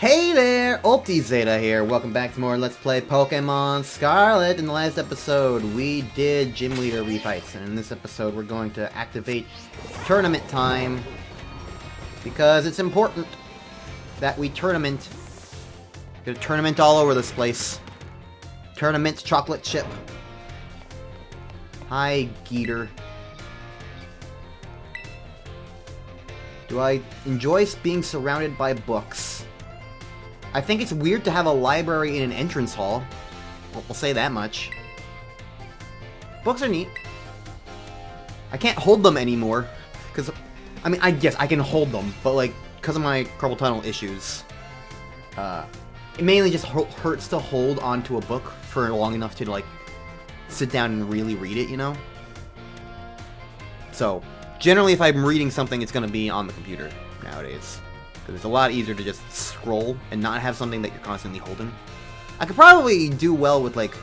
Hey there, Ulti Zeta here. Welcome back to more Let's Play Pokémon Scarlet. In the last episode, we did Gym Leader refights, and in this episode, we're going to activate tournament time because it's important that we tournament. Get a tournament all over this place. Tournament chocolate chip. Hi, Geeter. Do I enjoy being surrounded by books? I think it's weird to have a library in an entrance hall. We'll say that much. Books are neat. I can't hold them anymore. Because, I mean, I guess I can hold them. But, like, because of my carpal tunnel issues, it mainly just hurts to hold onto a book for long enough to, like, sit down and really read it, you know? So, generally, if I'm reading something, it's going to be on the computer nowadays. Because it's a lot easier to just scroll and not have something that you're constantly holding. I could probably do well with, like...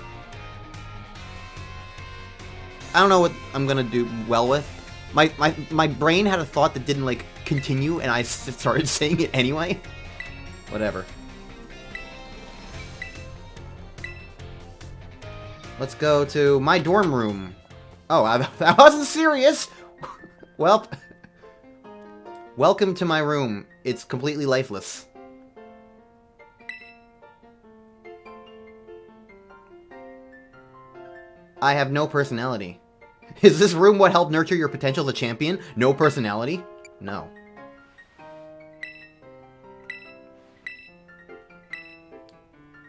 I don't know what I'm going to do well with. My brain had a thought that didn't, like, continue, and I started saying it anyway. Whatever. Let's go to my dorm room. Oh, that wasn't serious! Well... Welcome to my room. It's completely lifeless. I have no personality. Is this room what helped nurture your potential as a champion? No personality? No.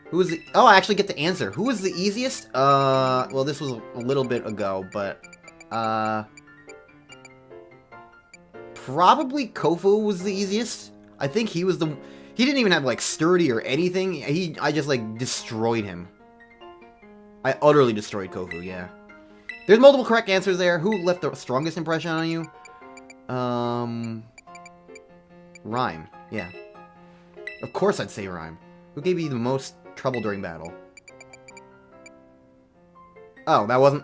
Who is the... Oh, I actually get to answer. Who was the easiest? Well, this was a little bit ago, but... Probably Kofu was the easiest. I think he was the... He didn't even have, like, sturdy or anything. I just, like, destroyed him. I utterly destroyed Kofu, yeah. There's multiple correct answers there. Who left the strongest impression on you? Rhyme. Yeah. Of course I'd say Rhyme. Who gave you the most trouble during battle? Oh, that wasn't...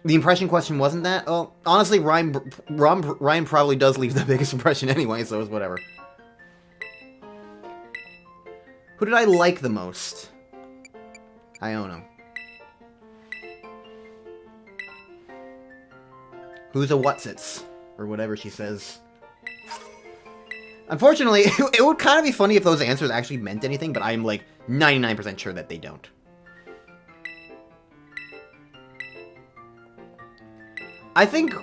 The impression question wasn't that? Oh, honestly, Rhyme probably does leave the biggest impression anyway, so it's whatever. Who did I like the most? Iono. Who's a whatsits? Or whatever she says. Unfortunately, it would kind of be funny if those answers actually meant anything, but I'm like 99% sure that they don't. I think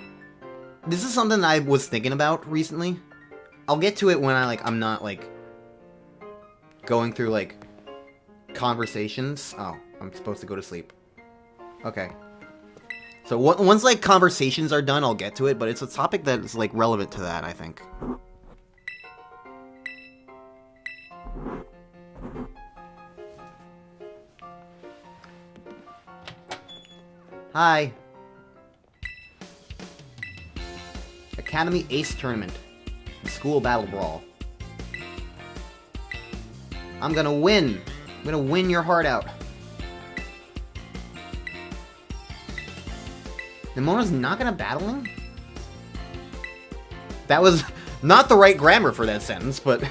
this is something I was thinking about recently. I'll get to it when I'm not, like, going through, like, conversations. Oh, I'm supposed to go to sleep. Okay. So, once, like, conversations are done, I'll get to it, but it's a topic that is, like, relevant to that, I think. Hi. Academy Ace Tournament. School Battle Brawl. I'm gonna win. I'm gonna win your heart out. Nemona's not gonna battle him? That was not the right grammar for that sentence, but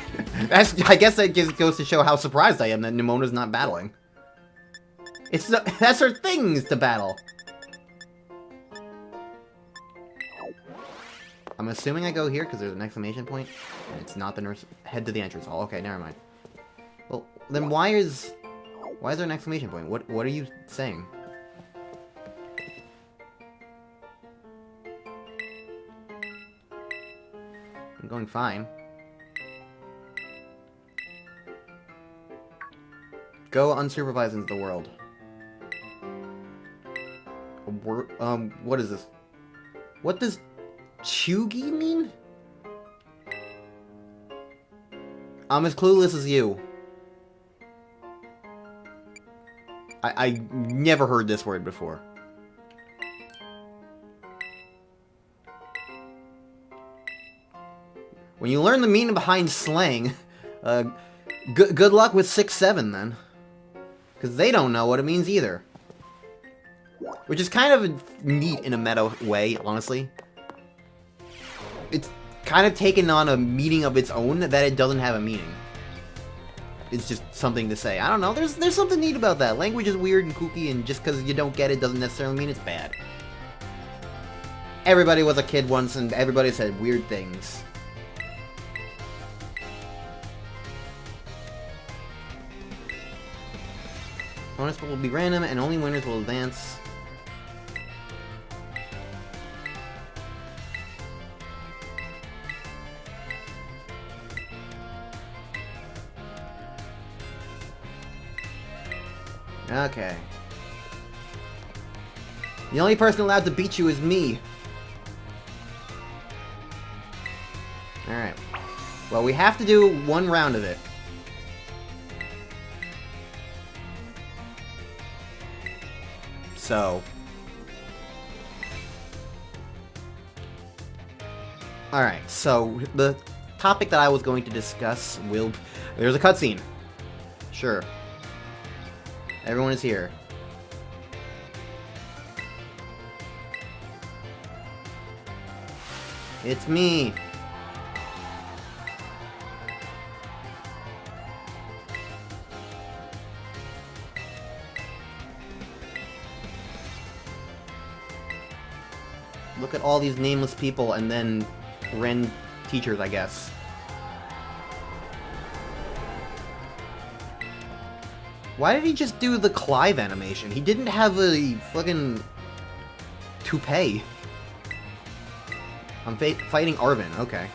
I guess that just goes to show how surprised I am that Nemona's not battling. That's her thing, is to battle. I'm assuming I go here because there's an exclamation point, and it's not the nurse. Head to the entrance hall. Okay, never mind. Well, then why is there an exclamation point? What are you saying? I'm going fine. Go unsupervised into the world. What is this? What does Chugi mean? I'm as clueless as you. I never heard this word before. When you learn the meaning behind slang, good luck with 6-7 then. Because they don't know what it means either. Which is kind of neat in a meta way, honestly. It's kind of taken on a meaning of its own that it doesn't have a meaning. it's just something to say. I don't know, there's something neat about that. Language is weird and kooky, and just because you don't get it doesn't necessarily mean it's bad. Everybody was a kid once, and everybody said weird things. Bonus will be random, and only winners will advance. Okay. The only person allowed to beat you is me. Alright. Well, we have to do one round of it. So. Alright, so the topic that I was going to discuss will... There's a cutscene. Sure. Everyone is here. It's me. Look at all these nameless people and then Ren teachers, I guess. Why did he just do the Clive animation? He didn't have a fucking toupee. I'm fighting Arvin, okay.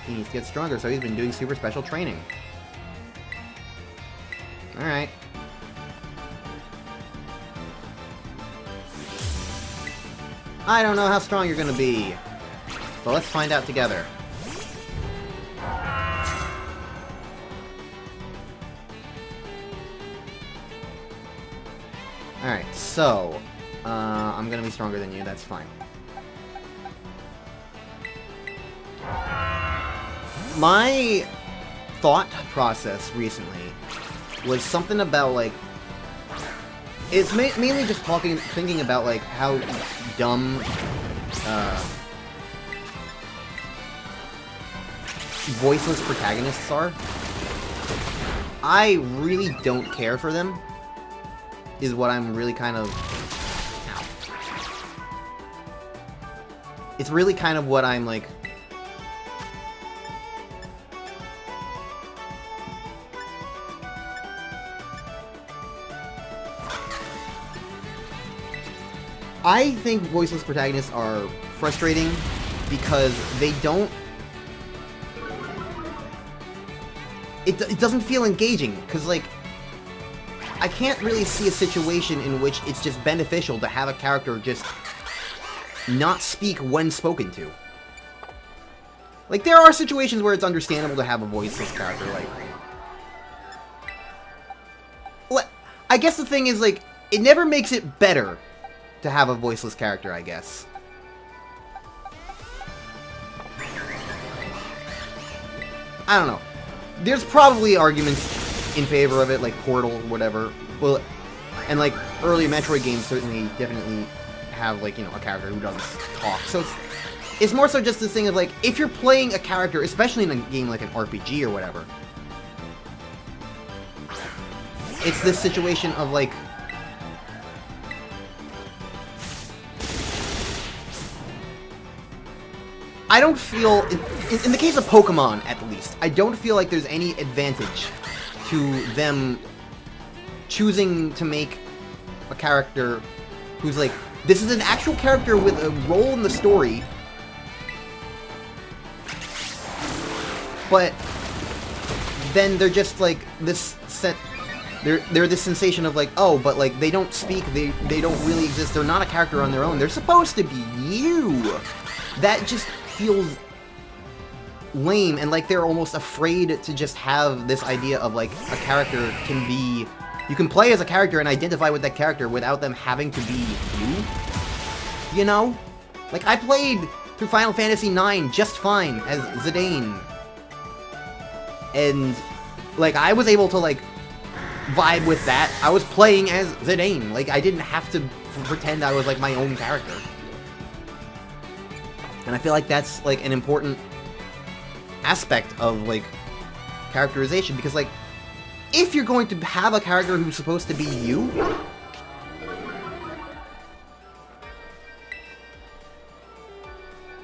He needs to get stronger, so he's been doing super special training. Alright. I don't know how strong you're gonna be, but let's find out together. Alright, so, I'm gonna be stronger than you, that's fine. My thought process recently was something about, like, it's mainly just thinking about, like, how dumb, voiceless protagonists are. I really don't care for them. Is what I'm really kind of... It's really kind of what I'm, like... I think voiceless protagonists are frustrating because they don't... It doesn't feel engaging, because, like... I can't really see a situation in which it's just beneficial to have a character just not speak when spoken to. Like, there are situations where it's understandable to have a voiceless character, like... I guess the thing is, like, it never makes it better to have a voiceless character, I guess. I don't know. There's probably arguments in favor of it, like Portal, whatever. Well, and like early Metroid games certainly, definitely have, like, you know, a character who doesn't talk. So it's more so just this thing of, like, if you're playing a character, especially in a game like an RPG or whatever, it's this situation of, like, I don't feel, in the case of Pokémon at least, I don't feel like there's any advantage to them choosing to make a character who's like, this is an actual character with a role in the story, but then they're just like this set. They're this sensation of, like, oh, but, like, they don't speak, they don't really exist, they're not a character on their own, they're supposed to be you. That just feels lame, and like they're almost afraid to just have this idea of, like, a character can be... You can play as a character and identify with that character without them having to be you. You know? Like, I played through Final Fantasy IX just fine as Zidane. And, like, I was able to, like, vibe with that. I was playing as Zidane. Like, I didn't have to pretend I was, like, my own character. And I feel like that's, like, an important aspect of, like, characterization, because, like, if you're going to have a character who's supposed to be you,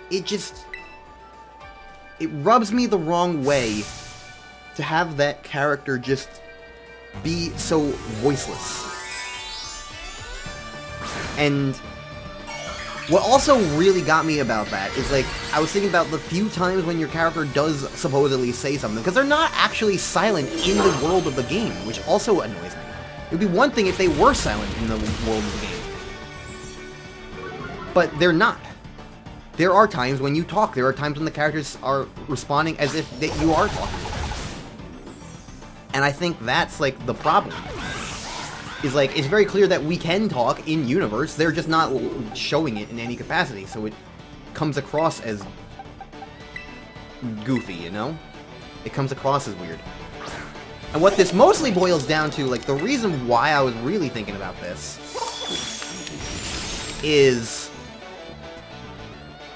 it rubs me the wrong way to have that character just be so voiceless. And what also really got me about that is, like, I was thinking about the few times when your character does supposedly say something, because they're not actually silent in the world of the game, which also annoys me. It would be one thing if they were silent in the world of the game. But they're not. There are times when you talk, there are times when the characters are responding as if that you are talking to them. And I think that's, like, the problem. Is, like, it's very clear that we can talk in universe, they're just not showing it in any capacity, so it comes across as goofy, you know? It comes across as weird. And what this mostly boils down to, like, the reason why I was really thinking about this is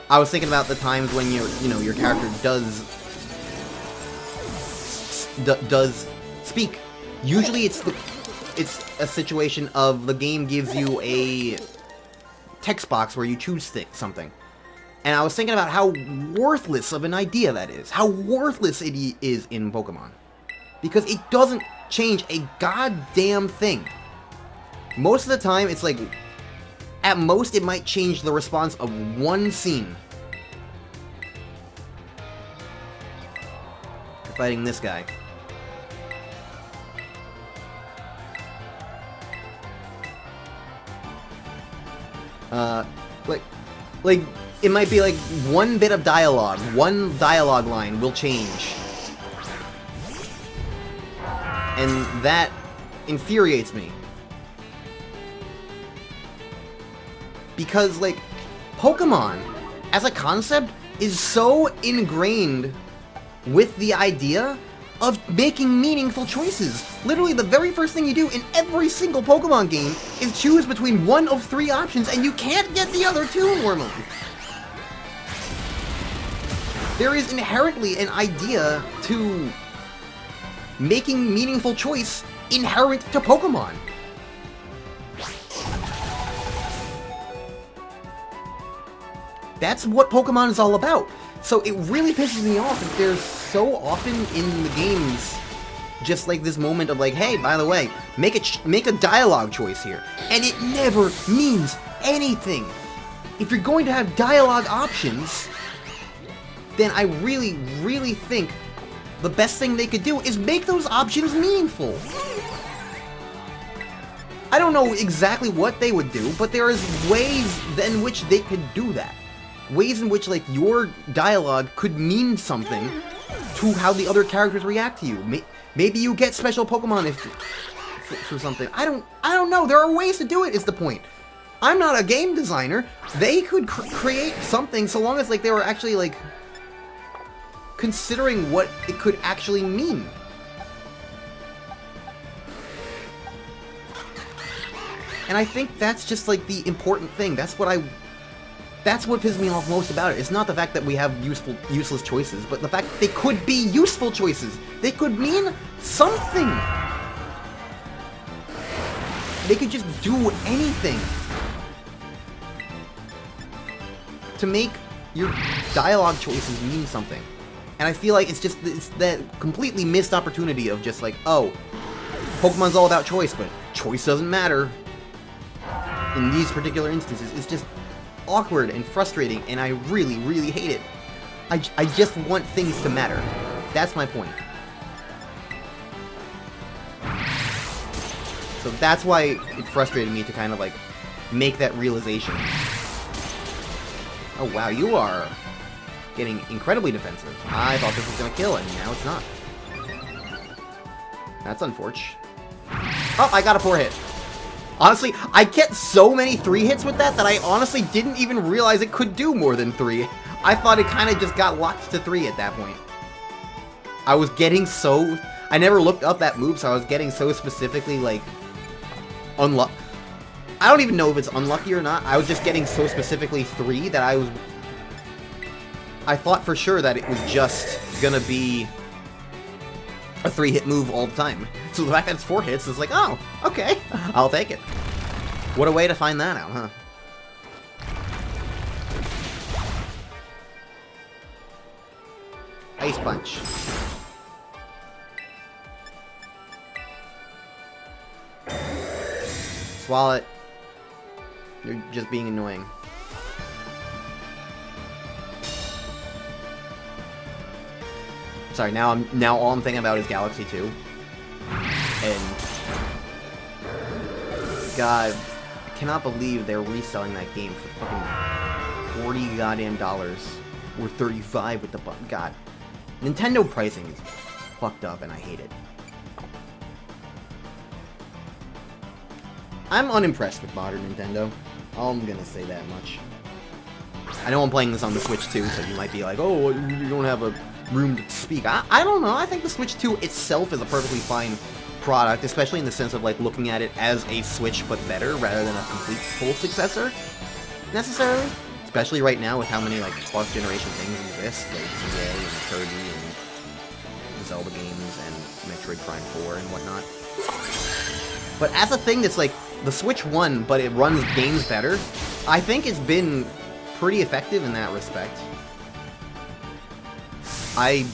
I was thinking about the times when your character does speak. Usually it's a situation of the game gives you a text box where you choose something. And I was thinking about how worthless of an idea that is. How worthless it is in Pokemon. Because it doesn't change a goddamn thing. Most of the time, it's like, at most, it might change the response of one scene. You're fighting this guy. Like, it might be like one bit of dialogue, one dialogue line will change. And that infuriates me. Because, like, Pokemon, as a concept, is so ingrained with the idea of making meaningful choices. Literally, the very first thing you do in every single Pokemon game is choose between one of 3 options, and you can't get the other 2 normally. There is inherently an idea to making meaningful choice inherent to Pokemon. That's what Pokemon is all about. So it really pisses me off that there's so often in the games just like this moment of like, hey, by the way, make a dialogue choice here. And it never means anything. If you're going to have dialogue options, then I really, really think the best thing they could do is make those options meaningful. I don't know exactly what they would do, but there is ways in which they could do that. Ways in which, like, your dialogue could mean something to how the other characters react to you. Maybe you get special Pokemon for something. I don't know. There are ways to do it, is the point. I'm not a game designer. They could create something so long as, like, they were actually, like, considering what it could actually mean. And I think that's just, like, the important thing. That's what pisses me off most about it. It's not the fact that we have useless choices, but the fact that they could be useful choices. They could mean something. They could just do anything to make your dialogue choices mean something. And I feel like it's that completely missed opportunity of just like, oh, Pokemon's all about choice, but choice doesn't matter. In these particular instances, it's just awkward and frustrating, and I really, really hate it. I just want things to matter. That's my point. So that's why it frustrated me to kind of like make that realization. Oh wow, you are getting incredibly defensive. I thought this was gonna kill, and now it's not. That's unfortunate. Oh, I got a 4-hit. Honestly, I get so many 3-hits with that I honestly didn't even realize it could do more than 3. I thought it kind of just got locked to 3 at that point. I was getting so... I never looked up that move, so I was getting so specifically, like, unlucky. I don't even know if it's unlucky or not. I was just getting so specifically 3 that I was I thought for sure that it was just gonna be a 3-hit move all the time. So the fact that it's 4 hits is like, oh, okay, I'll take it. What a way to find that out, huh? Ice Punch. Swallow it. You're just being annoying. Sorry, now all I'm thinking about is Galaxy 2. And God, I cannot believe they're reselling that game for fucking $40 goddamn dollars. Or $35 with the God. Nintendo pricing is fucked up and I hate it. I'm unimpressed with modern Nintendo. I'm gonna say that much. I know I'm playing this on the Switch 2, so you might be like, oh, you don't have a room to speak. I don't know. I think the Switch 2 itself is a perfectly fine product, especially in the sense of like looking at it as a Switch but better rather than a complete full successor, necessarily. Especially right now with how many like cross-generation things exist, like EA and Kirby and Zelda games and Metroid Prime 4 and whatnot. But as a thing that's like the Switch 1, but it runs games better, I think it's been pretty effective in that respect. I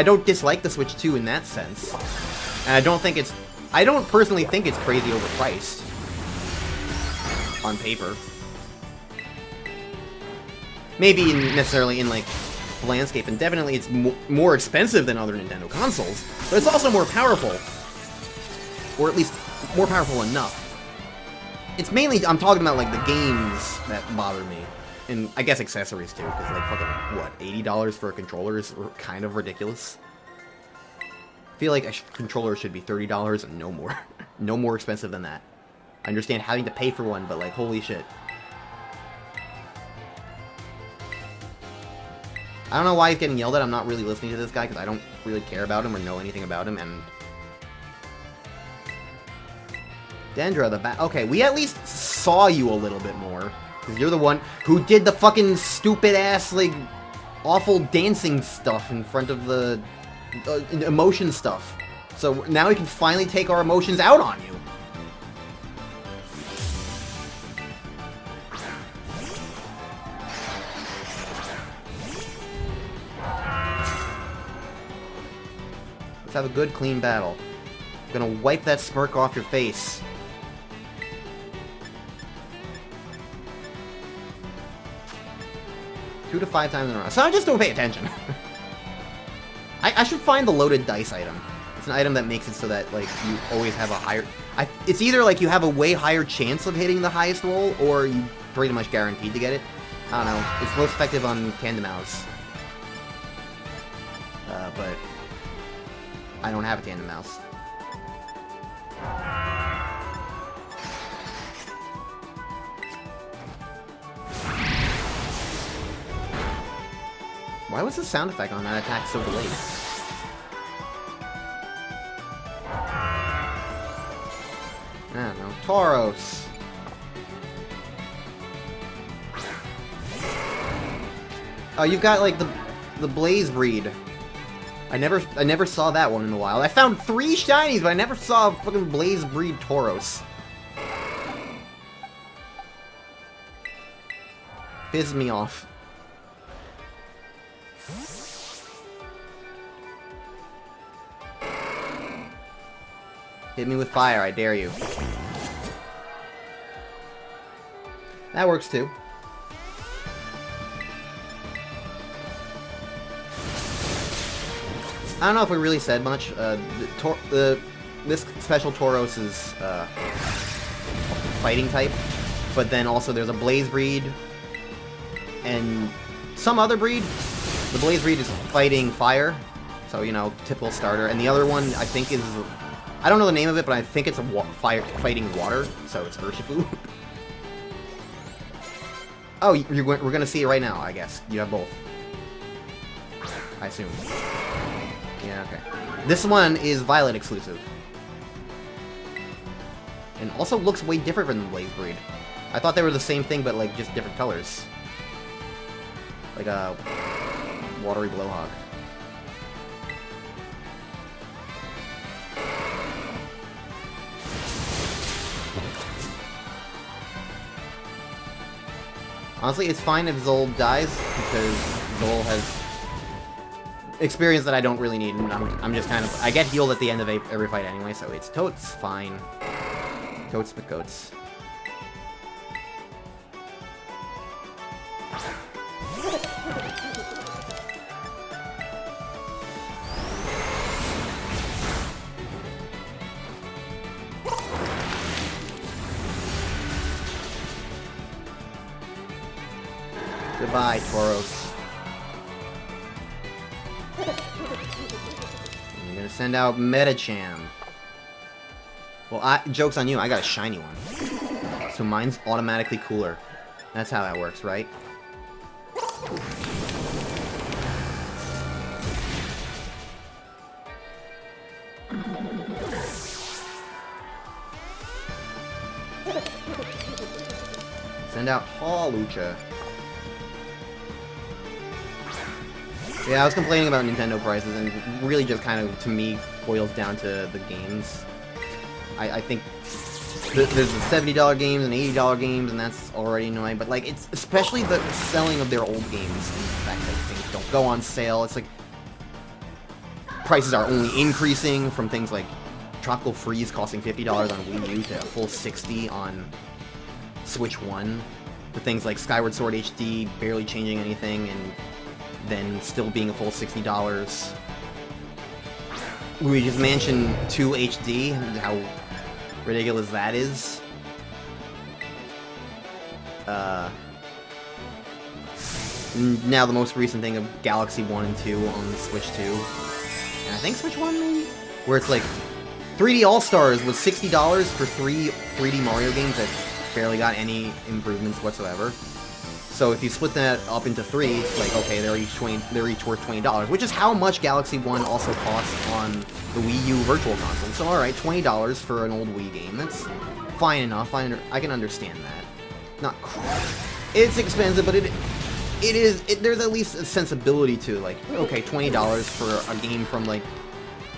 don't dislike the Switch 2 in that sense. And I don't personally think it's crazy overpriced. On paper. Maybe necessarily in, like, the landscape, and definitely it's more expensive than other Nintendo consoles, but it's also more powerful. Or at least, more powerful enough. It's mainly, I'm talking about, like, the games that bother me. And I guess accessories, too, because, like, fucking, what, $80 for a controller is kind of ridiculous? I feel like a controller should be $30 and no more. No more expensive than that. I understand having to pay for one, but, like, holy shit. I don't know why he's getting yelled at. I'm not really listening to this guy, because I don't really care about him or know anything about him, and... Dendra, the bat. Okay, we at least saw you a little bit more. Because you're the one who did the fucking stupid-ass, like, awful dancing stuff in front of the emotion stuff. So now we can finally take our emotions out on you. Let's have a good, clean battle. I'm gonna wipe that smirk off your face. 2 to 5 times in a row. So I just don't pay attention. I should find the loaded dice item. It's an item that makes it so that, like, you always have a higher... it's either, like, you have a way higher chance of hitting the highest roll, or you pretty much guaranteed to get it. I don't know. It's most effective on Tandem Mouse. But... I don't have a Tandem Mouse. Why was the sound effect on that attack so delayed? I don't know. Tauros! Oh, you've got, like, the Blaze breed. I never saw that one in the wild. I found 3 shinies, but I never saw a fucking Blaze breed Tauros. Pisses me off. Hit me with fire, I dare you. That works too. I don't know if we really said much. This special Tauros is fighting type, but then also there's a Blaze breed and some other breed. The Blaze breed is fighting fire, so, you know, typical starter. And the other one, I think, is... I don't know the name of it, but I think it's a fighting water, so it's Urshifu. Oh, we're gonna see it right now, I guess. You have both. I assume. Yeah, okay. This one is Violet exclusive. And also looks way different from the Blaze breed. I thought they were the same thing, but, like, just different colors. Like a watery blowhog. Honestly, it's fine if Zol dies, because Zol has experience that I don't really need, and I'm just kind of... I get healed at the end of every fight anyway, so it's totes fine. Totes but goats. Goodbye, Tauros. I'm gonna send out Metacham. Well, joke's on you, I got a shiny one. So mine's automatically cooler. That's how that works, right? Send out Hawlucha. Yeah, I was complaining about Nintendo prices, and really just kind of, to me, boils down to the games. I think there's the $70 games and $80 games, and that's already annoying, but, like, it's especially the selling of their old games, and the fact that things don't go on sale. It's like, prices are only increasing from things like Tropical Freeze costing $50 on Wii U to a full $60 on Switch 1, to things like Skyward Sword HD barely changing anything, and then still being a full $60. Luigi's Mansion 2 HD, and how ridiculous that is. Now the most recent thing of Galaxy 1 and 2 on the Switch 2. And I think Switch 1, maybe? Where it's like, 3D All-Stars was $60 for 3 3D Mario games that barely got any improvements whatsoever. So if you split that up into 3, it's like, okay, they're each worth $20, which is how much Galaxy 1 also costs on the Wii U Virtual Console. So alright, $20 for an old Wii game, that's fine enough, I can understand that. Not quite. It's expensive, but there's at least a sensibility to, like, okay, $20 for a game from, like,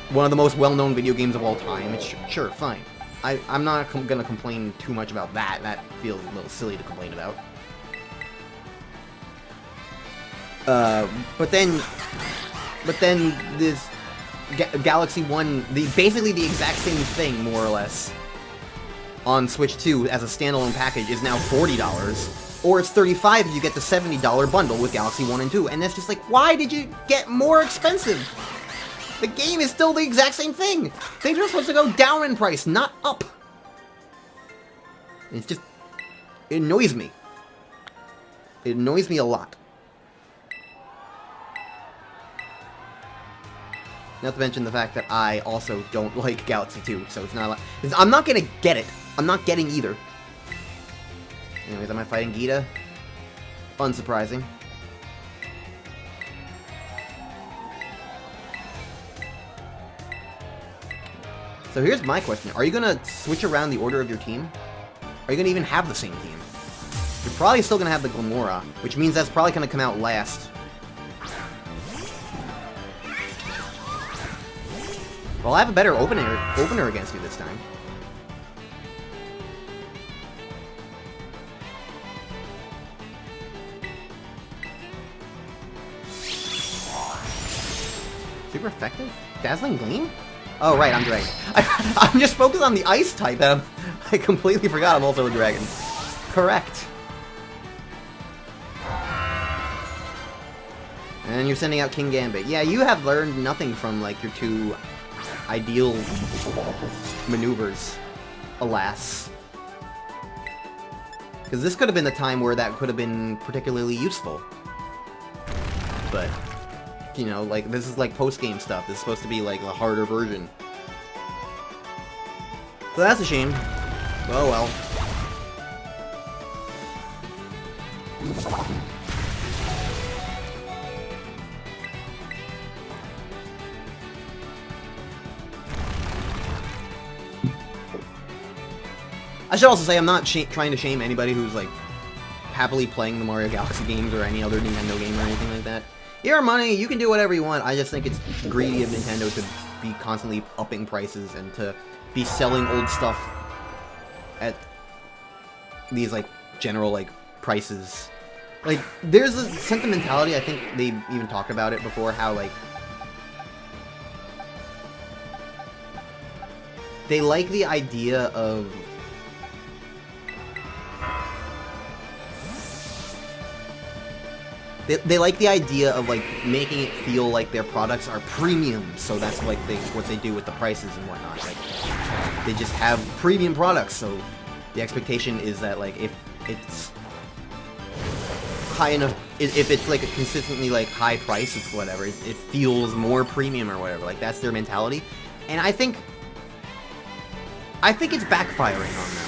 one of the most well-known video games of all time. It's sure, fine. I'm not gonna complain too much about that. That feels a little silly to complain about. But then this Galaxy 1, basically the exact same thing, more or less, on Switch 2 as a standalone package is now $40, or it's $35 if you get the $70 bundle with Galaxy 1 and 2, and that's just like, why did you get more expensive? The game is still the exact same thing! Things are supposed to go down in price, not up! It's just... it annoys me. It annoys me a lot. Not to mention the fact that I also don't like Galaxy 2, so it's not like... I'm not gonna get it. I'm not getting either. Anyways, am I fighting Gita? Unsurprising. So here's my question. Are you gonna switch around the order of your team? Are you gonna even have the same team? You're probably still gonna have the Glamora, which means that's probably gonna come out last. Well, I have a better opener against you this time. Super effective? Dazzling Gleam? Oh, right, I'm Dragon. I'm just focused on the Ice type, and I completely forgot I'm also a Dragon. Correct. And you're sending out King Gambit. Yeah, you have learned nothing from, like, your two ideal maneuvers, alas. Because this could have been the time where that could have been particularly useful. But, you know, like, this is like post-game stuff. This is supposed to be like a harder version. So that's a shame. Oh well. I should also say I'm not trying to shame anybody who's, like, happily playing the Mario Galaxy games or any other Nintendo game or anything like that. Your money, you can do whatever you want. I just think it's greedy of Nintendo to be constantly upping prices and to be selling old stuff at these, like, general, like, prices. Like, there's a sentimentality, I think they even talked about it before, how, like, they like the idea of They like the idea of, like, making it feel like their products are premium, so that's, like, what they do with the prices and whatnot. Like, they just have premium products, so the expectation is that, like, if it's high enough, if it's, like, a consistently, like, high price, it's whatever, it feels more premium or whatever. Like, that's their mentality. And I think it's backfiring on them.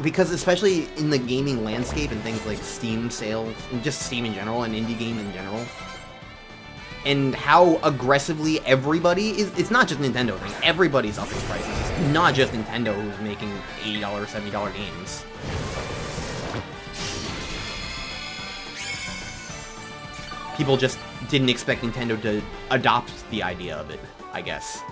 Because especially in the gaming landscape and things like Steam sales, and just Steam in general, and indie games in general, and how aggressively everybody is, it's not just Nintendo thing, everybody's upping prices. It's not just Nintendo who's making $80, $70 games. People just didn't expect Nintendo to adopt the idea of it, I guess.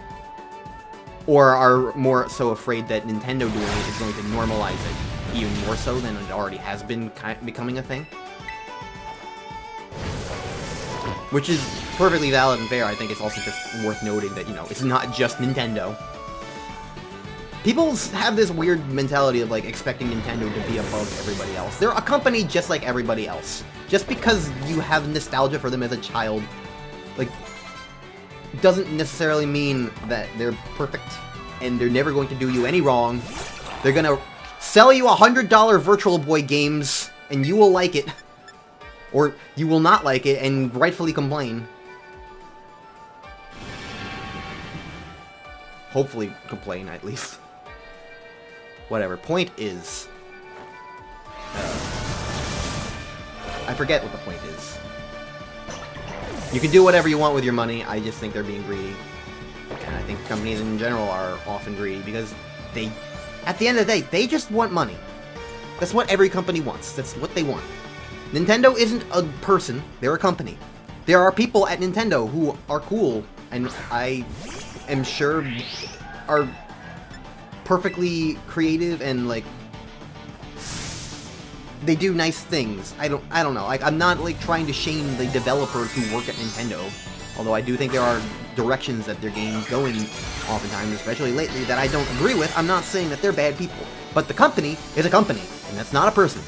Or are more so afraid that Nintendo doing it is going to normalize it even more so than it already has been becoming a thing. Which is perfectly valid and fair. I think it's also just worth noting that, you know, it's not just Nintendo. People have this weird mentality of, like, expecting Nintendo to be above everybody else. They're a company just like everybody else. Just because you have nostalgia for them as a child, like, doesn't necessarily mean that they're perfect and they're never going to do you any wrong. They're gonna sell you $100 Virtual Boy games and you will like it, or you will not like it and rightfully complain. Hopefully complain, at least. Whatever. Point is, I forget what the point is. You can do whatever you want with your money, I just think they're being greedy. And I think companies in general are often greedy because they, at the end of the day, they just want money. That's what every company wants. That's what they want. Nintendo isn't a person, they're a company. There are people at Nintendo who are cool, and I am sure are perfectly creative and, like, they do nice things. I don't know. Like, I'm not, like, trying to shame the developers who work at Nintendo, although I do think there are directions that their games going oftentimes, especially lately, that I don't agree with. I'm not saying that they're bad people, but the company is a company, and that's not a person.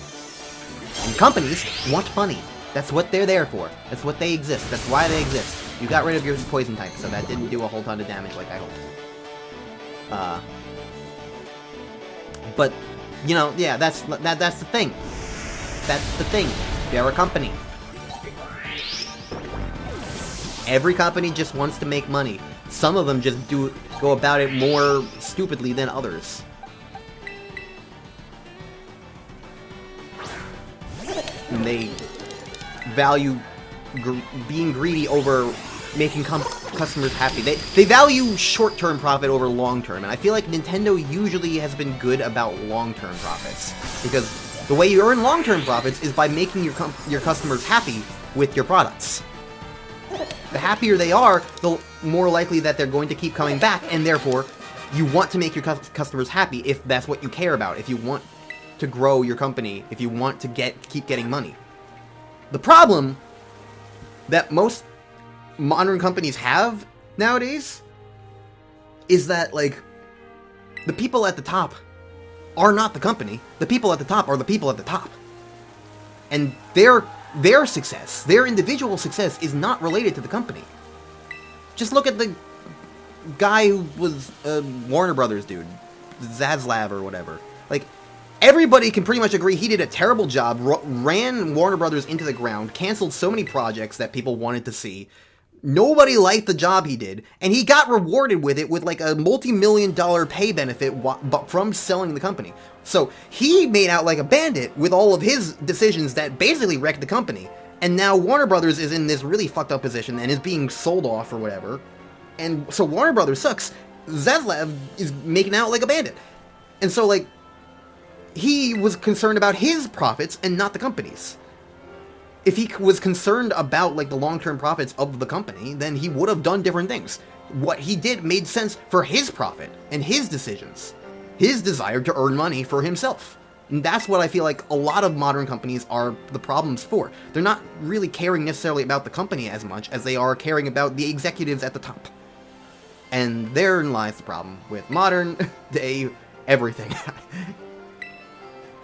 And companies want money. That's what they're there for. That's what they exist. That's why they exist. You got rid of your poison type, so that didn't do a whole ton of damage like I hoped. But, you know, yeah, that's the thing. That's the thing. They're a company. Every company just wants to make money. Some of them just go about it more stupidly than others. And they value being greedy over making customers happy. They value short-term profit over long-term, and I feel like Nintendo usually has been good about long-term profits, because the way you earn long-term profits is by making your customers happy with your products. The happier they are, the more likely that they're going to keep coming back, and therefore, you want to make your customers happy if that's what you care about, if you want to grow your company, if you want to keep getting money. The problem that most modern companies have nowadays is that, like, the people at the top are not the company. The people at the top are the people at the top. And their success, their individual success, is not related to the company. Just look at the guy who was a Warner Brothers dude, Zaslav or whatever. Like, everybody can pretty much agree he did a terrible job, ran Warner Brothers into the ground, canceled so many projects that people wanted to see. Nobody liked the job he did, and he got rewarded with it with, like, a multi-million-dollar pay benefit from selling the company. So he made out like a bandit with all of his decisions that basically wrecked the company. And now Warner Brothers is in this really fucked up position and is being sold off or whatever. And so Warner Brothers sucks. Zaslav is making out like a bandit. And so, like, he was concerned about his profits and not the company's. If he was concerned about, like, the long-term profits of the company, then he would have done different things. What he did made sense for his profit and his decisions. His desire to earn money for himself. And that's what I feel like a lot of modern companies are the problems for. They're not really caring necessarily about the company as much as they are caring about the executives at the top. And therein lies the problem with modern day everything.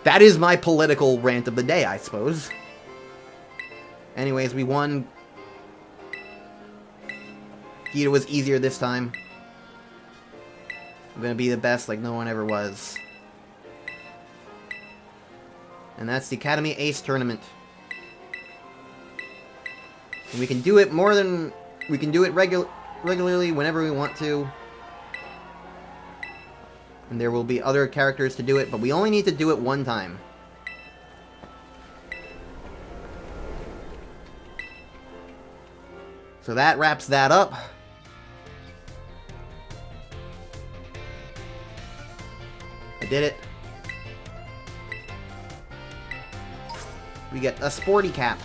That is my political rant of the day, I suppose. Anyways, we won. Gita was easier this time. I'm gonna be the best like no one ever was. And that's the Academy Ace Tournament. And we can do it more than... We can do it regularly whenever we want to. And there will be other characters to do it, but we only need to do it one time. So that wraps that up. I did it. We get a sporty cap.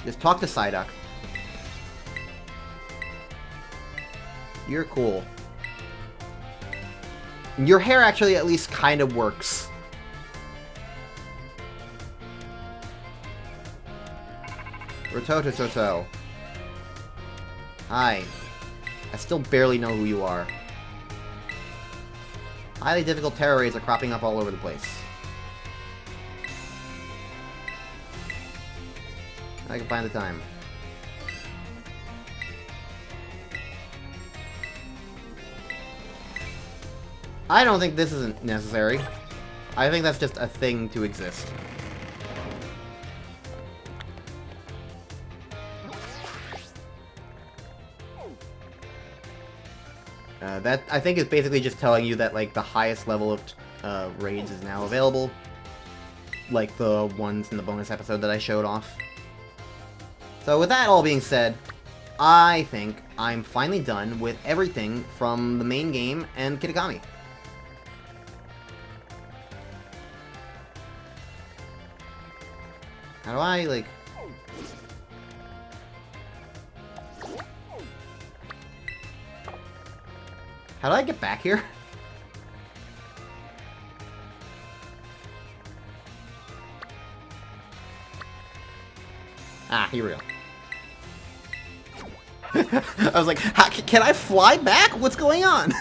Just talk to Psyduck. You're cool. Your hair actually at least kind of works. Rototototo. Hi. I still barely know who you are. Highly difficult terror raids are cropping up all over the place. I can find the time. I don't think this isn't necessary. I think that's just a thing to exist. That, I think, is basically just telling you that, like, the highest level of raids is now available. Like the ones in the bonus episode that I showed off. So with that all being said, I think I'm finally done with everything from the main game and Kitakami. How do I, like... How do I get back here? Ah, here we go. I was like, can I fly back? What's going on?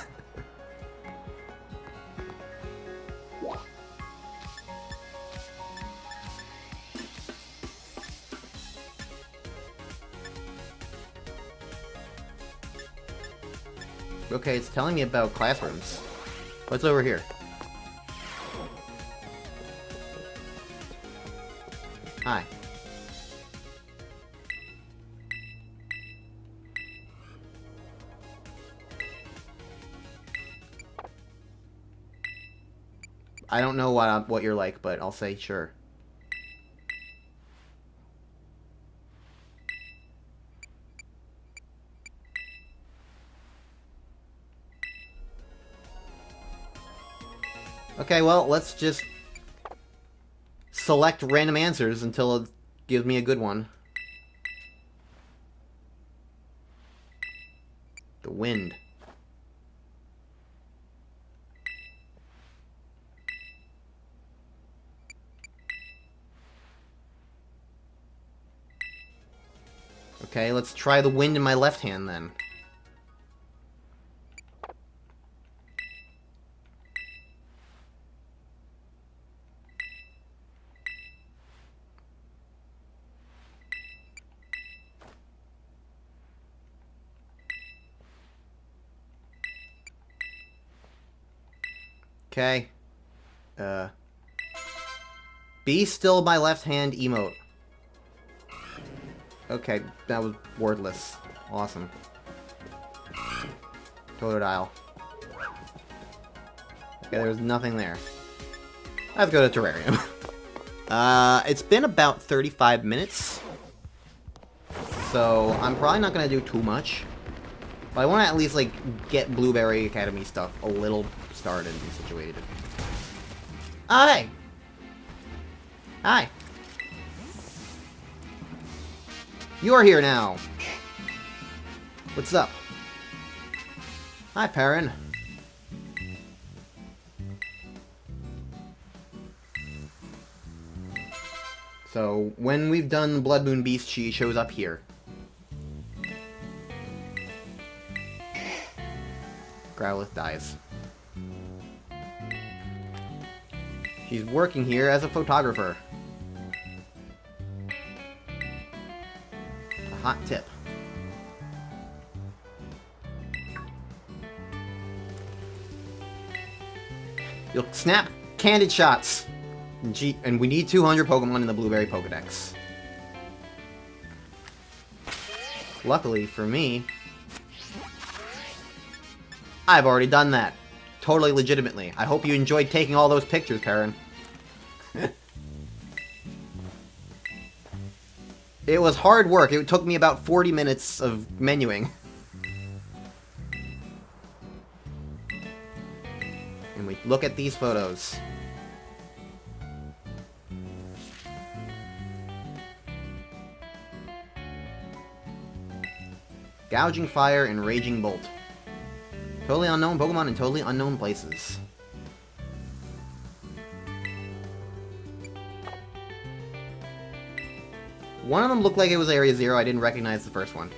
Okay, it's telling me about classrooms. What's over here? Hi. I don't know what you're like, but I'll say sure. Okay, well, let's just select random answers until it gives me a good one. The wind. Okay, let's try the wind in my left hand then. Okay. Be still my left hand emote. Okay, that was wordless. Awesome. Totodile. Okay, there's nothing there. Let's go to Terrarium. It's been about 35 minutes. So, I'm probably not gonna do too much. But I want to at least, like, get Blueberry Academy stuff a little started and situated. Hi! Hi! You're here now! What's up? Hi, Perrin. So, when we've done Blood Moon Beast, she shows up here. Growlithe dies. She's working here as a photographer. A hot tip. You'll snap candid shots. And we need 200 Pokemon in the Blueberry Pokedex. Luckily for me, I've already done that. Totally legitimately. I hope you enjoyed taking all those pictures, Perrin. It was hard work. It took me about 40 minutes of menuing. And we look at these photos. Gouging Fire and Raging Bolt. Totally unknown Pokemon in totally unknown places. One of them looked like it was Area 0. I didn't recognize the first one.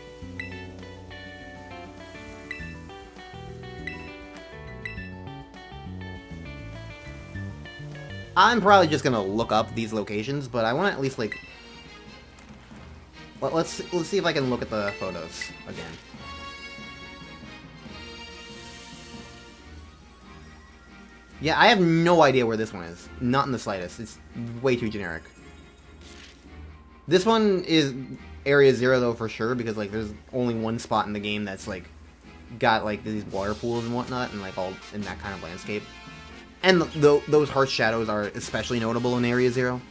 I'm probably just gonna look up these locations, but I want to at least, like... Let's see if I can look at the photos again. Yeah, I have no idea where this one is. Not in the slightest. It's way too generic. This one is Area 0, though, for sure, because, like, there's only one spot in the game that's, like, got, like, these water pools and whatnot, and, like, all in that kind of landscape. And those harsh shadows are especially notable in Area 0.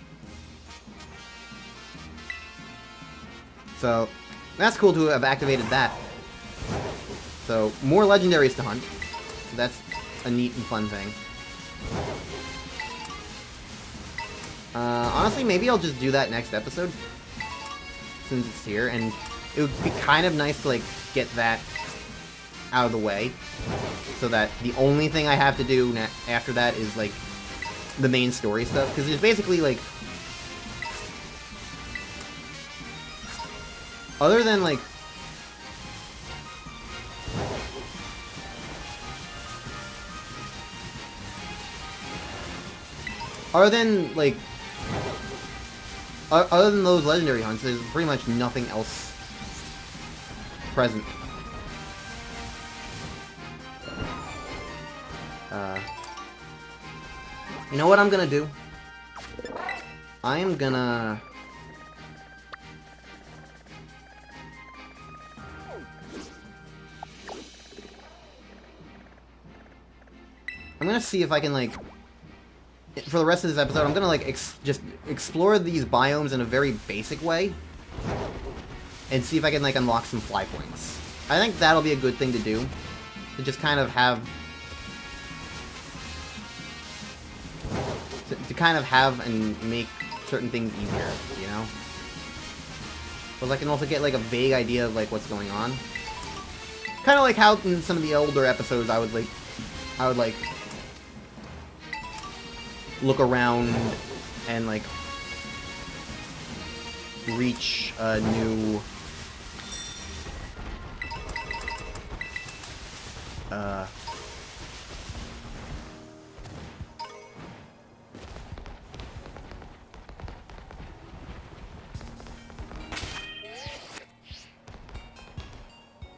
So, that's cool to have activated that. So, more legendaries to hunt. So that's a neat and fun thing. Honestly, maybe I'll just do that next episode. Since it's here, and it would be kind of nice to, like, get that out of the way. So that the only thing I have to do after that is, like, the main story stuff. Because there's basically, like... Other than, like... Other than, like... Other than those legendary hunts, there's pretty much nothing else present. You know what I'm gonna do? I am gonna... I'm gonna see if I can, like... For the rest of this episode, I'm gonna, like, just explore these biomes in a very basic way. And see if I can, like, unlock some fly points. I think that'll be a good thing to do. To just kind of have... To kind of have and make certain things easier, you know? But I can also get, like, a vague idea of, like, what's going on. Kind of like how in some of the older episodes I would, like... look around and, like, reach a new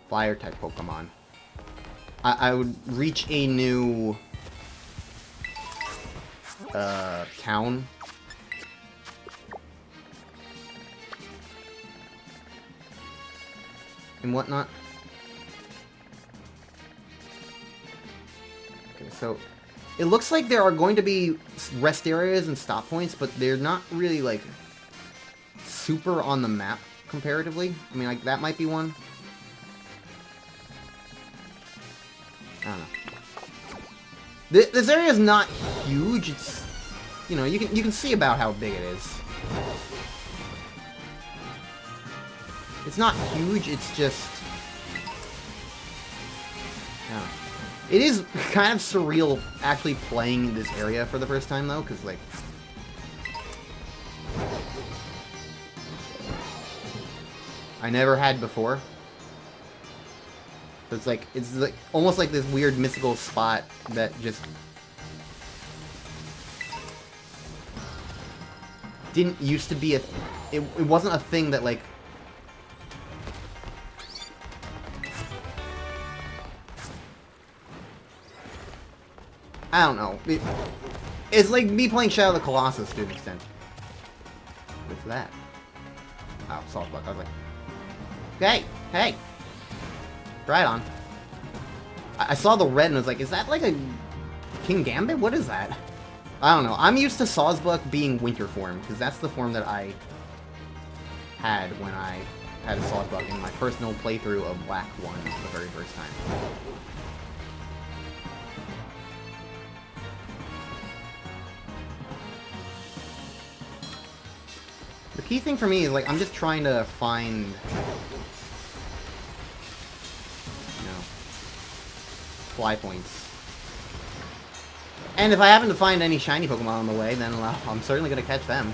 fire type Pokemon. I would reach a new town. And whatnot. Okay, so it looks like there are going to be rest areas and stop points, but they're not really, like, super on the map comparatively. I mean, like, that might be one. I don't know. This area is not huge. It's, you know, you can see about how big it is. It's not huge. It's just, I don't know. It is kind of surreal actually playing this area for the first time though, because like, I never had before. So it's like almost like this weird mystical spot that just didn't used to be it wasn't a thing that like I don't know. It's like me playing Shadow of the Colossus to an extent. What's that? Oh, Salt Buck. I was like, hey! Right on. I saw the red and was like, is that like a King Gambit? What is that? I don't know. I'm used to Sawsbuck being winter form, because that's the form that I had when I had a Sawsbuck in my personal playthrough of Black 1 the very first time. The key thing for me is, like, I'm just trying to find, you know, fly points. And if I happen to find any shiny Pokemon on the way, then well, I'm certainly going to catch them.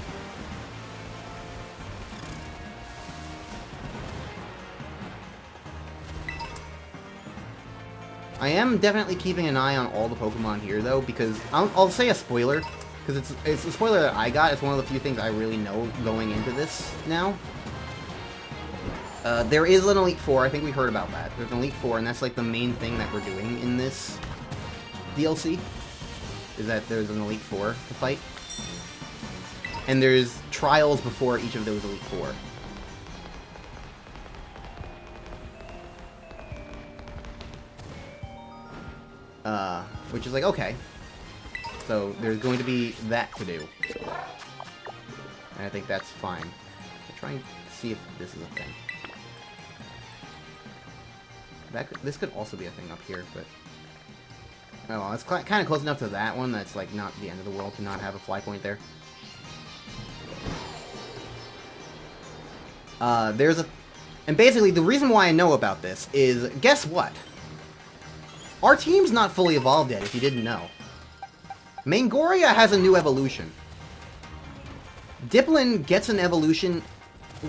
I am definitely keeping an eye on all the Pokemon here, though, because I'll say a spoiler, because it's a spoiler that I got. It's one of the few things I really know going into this now. There is an Elite Four. I think we heard about that. There's an Elite Four, and that's like the main thing that we're doing in this DLC. Is that there's an Elite Four to fight. And there's trials before each of those Elite Four. Which is like, okay. So there's going to be that to do. And I think that's fine. I'll try and see if this is a thing. This could also be a thing up here, but... Oh, well, it's kind of close enough to that one that's, like, not the end of the world to not have a fly point there. There's a... And basically, the reason why I know about this is, guess what? Our team's not fully evolved yet, if you didn't know. Mangoria has a new evolution. Dipplin gets an evolution...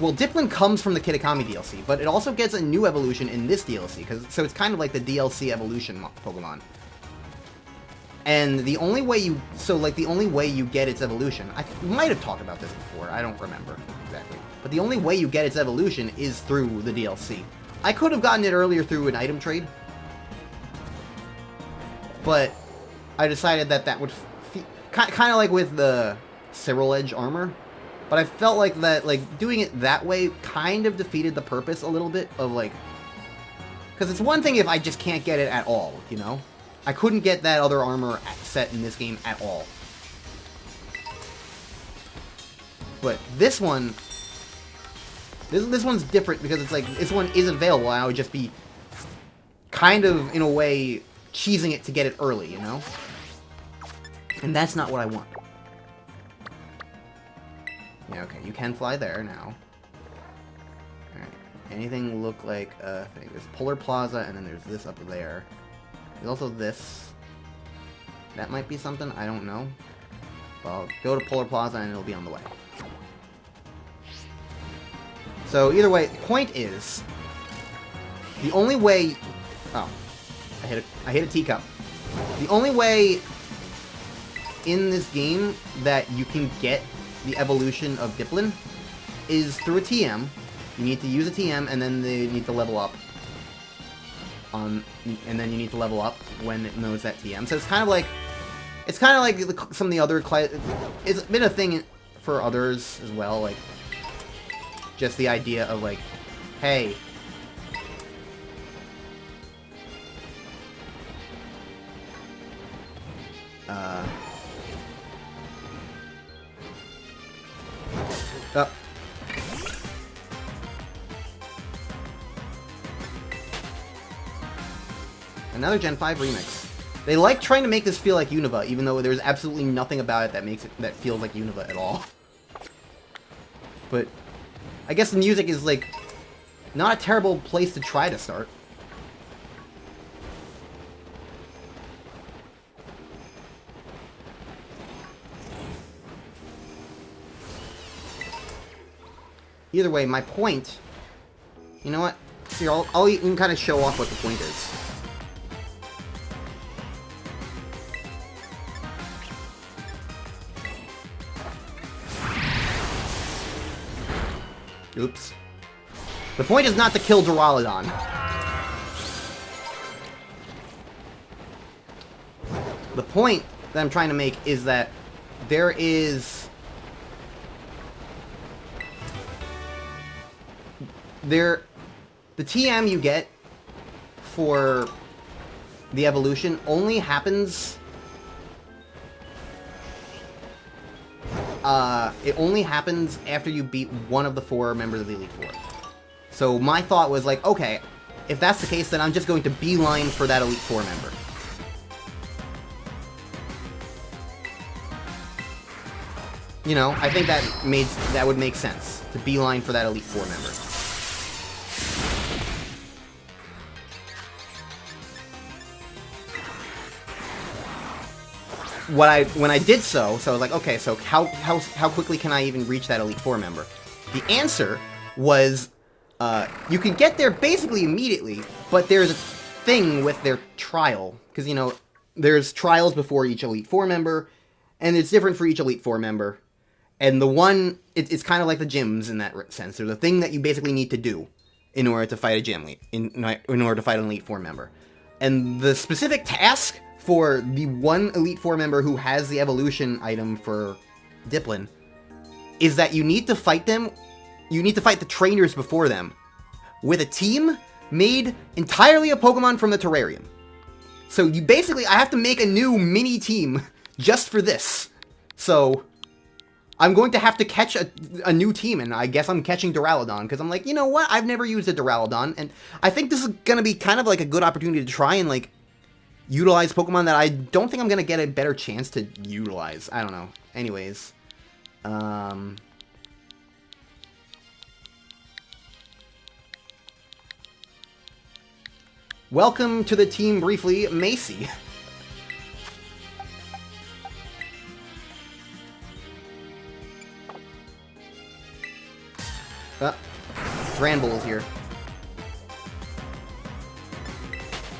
Well, Dipplin comes from the Kitakami DLC, but it also gets a new evolution in this DLC, so it's kind of like the DLC evolution Pokemon. And the only way you... So, like, the only way you get its evolution... I might have talked about this before, I don't remember exactly. But the only way you get its evolution is through the DLC. I could have gotten it earlier through an item trade. But I decided that would... Kind of like with the Cyril Edge armor. But I felt like that, like, doing it that way kind of defeated the purpose a little bit of, like... Because it's one thing if I just can't get it at all, you know? I couldn't get that other armor set in this game at all. But this one... This one's different because it's like, this one is available and I would just be kind of, in a way, cheesing it to get it early, you know? And that's not what I want. Yeah, okay, you can fly there now. Alright, anything look like a thing? There's Polar Plaza, and then there's this up there. There's also this. That might be something, I don't know. Well, go to Polar Plaza and it'll be on the way. So, either way, the point is... The only way... Oh. I hit a teacup. The only way in this game that you can get the evolution of Dipplin is through a TM. You need to use a TM, and then they need to level up. And then you need to level up when it knows that TM. So it's kind of like some of the other it's been a thing for others as well, like just the idea of like, hey, oh. Another Gen 5 remix. They like trying to make this feel like Unova, even though there's absolutely nothing about it that feels like Unova at all. But I guess the music is, like, not a terrible place to try to start. Either way, my point... You know what? Here, I'll even kind of show off what the point is. Oops. The point is not to kill Duraludon. The point that I'm trying to make is that there is... The TM you get for the evolution only happens... it only happens after you beat one of the 4 members of the Elite Four. So my thought was like, okay, if that's the case, then I'm just going to beeline for that Elite Four member. You know, I think that would make sense, to beeline for that Elite Four member. When I did so I was like, okay, so how quickly can I even reach that Elite Four member? The answer was, you can get there basically immediately, but there's a thing with their trial, because, you know, there's trials before each Elite Four member, and it's different for each Elite Four member, and the one, it's kind of like the gyms in that sense. There's a thing that you basically need to do in order to fight a gym, in order to fight an Elite Four member. And the specific task for the one Elite Four member who has the evolution item for Dipplin is that you need to fight them, you need to fight the trainers before them with a team made entirely of Pokemon from the terrarium. So you basically, I have to make a new mini team just for this. So I'm going to have to catch a new team, and I guess I'm catching Duraludon, because I'm like, you know what, I've never used a Duraludon, and I think this is going to be kind of like a good opportunity to try and, like, utilize Pokemon that I don't think I'm going to get a better chance to utilize. I don't know. Anyways. Welcome to the team briefly, Macy. Granbull is here.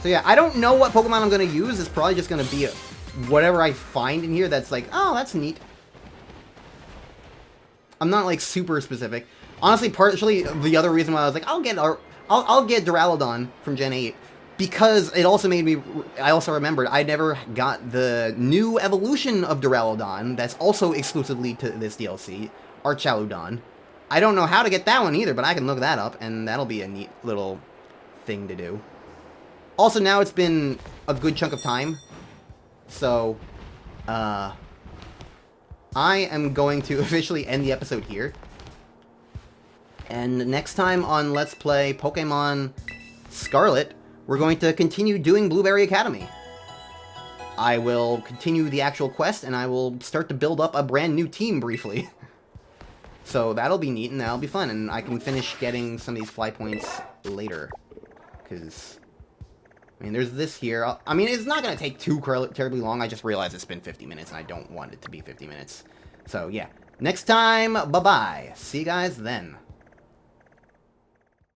So yeah, I don't know what Pokemon I'm going to use. It's probably just going to be whatever I find in here that's like, oh, that's neat. I'm not, like, super specific. Honestly, partially the other reason why I was like, I'll get Duraludon from Gen 8, because it also made me... I also remembered I never got the new evolution of Duraludon that's also exclusively to this DLC, Archaludon. I don't know how to get that one either, but I can look that up, and that'll be a neat little thing to do. Also, now it's been a good chunk of time, so, I am going to officially end the episode here. And next time on Let's Play Pokemon Scarlet, we're going to continue doing Blueberry Academy. I will continue the actual quest, and I will start to build up a brand new team briefly. So that'll be neat, and that'll be fun, and I can finish getting some of these fly points later. Because, I mean, there's this here. I mean, it's not going to take too terribly long. I just realized it's been 50 minutes, and I don't want it to be 50 minutes. So, yeah. Next time, bye-bye. See you guys then.